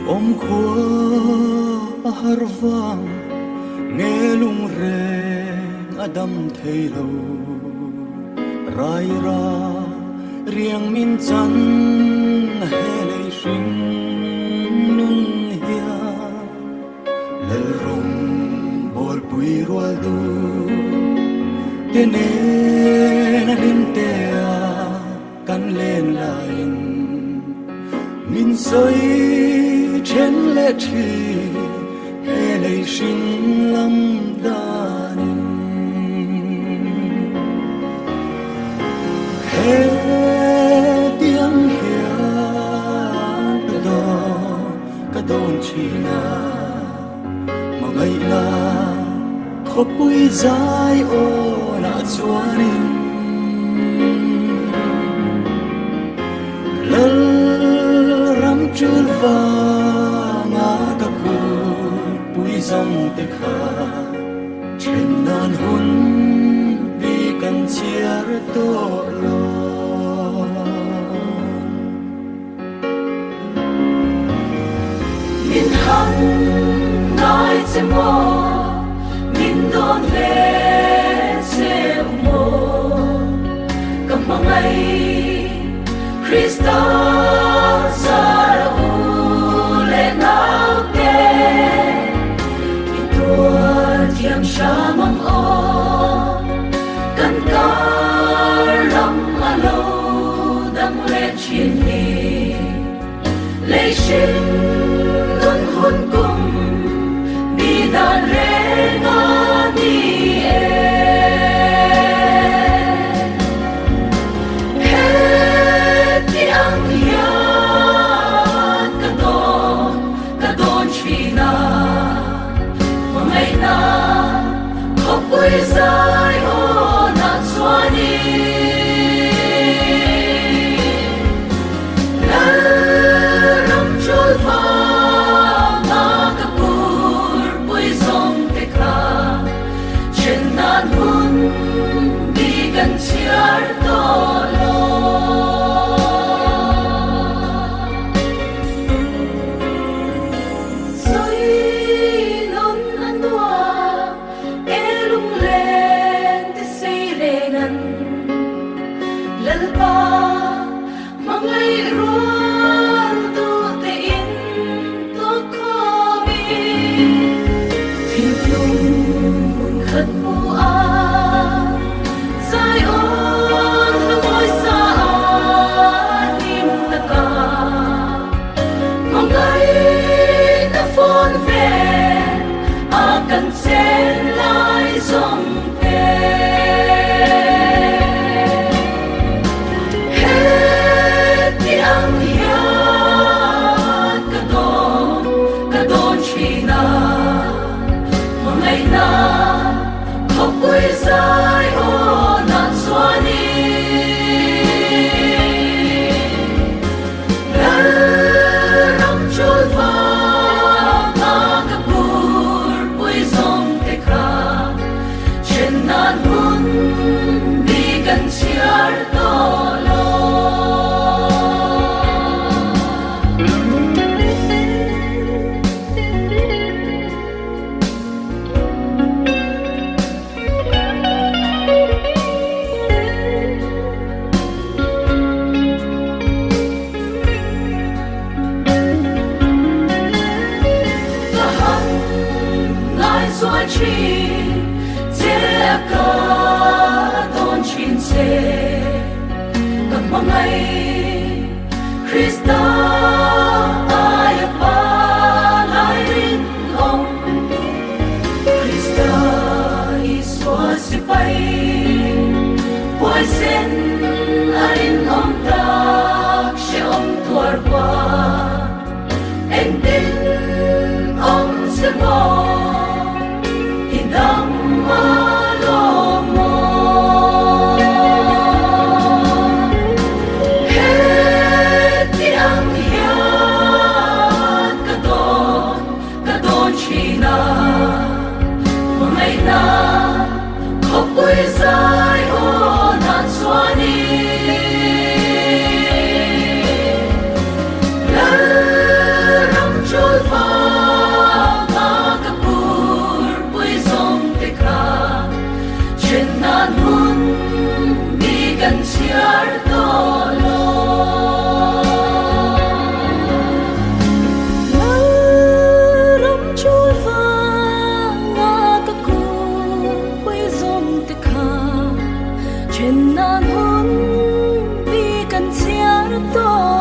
ôm khua har vang nghe lung reng adam thei lo rai ra riêng min chan he lei sing nun hia lel rong bol pui rual du te ne na lin te a kan len lain min soi chen le chi he lei sing lam dan he tiếng hia ka don chi na ma ngai na kho pui zai o na chuanin lal ram chul va nga ka ku pui zong te kha chen nan hun bi kan chiar to lo min han ngai che mo min don ve che mo kamangai Krista sara ule naute itua tiam shamang o kan kar lam alo dang le chin hi le shin nun hun kum bi dan re nga di pui zai o na chuani lal ram chul va na ka pur pui zong te kha chen nan hun bi kan chiar to lo Krista aya pa lai rin ong Krista iswa si pai poi sen arin om tak she om tuar kwa en din om se mo idam pui zai o na chuani lal ram chu to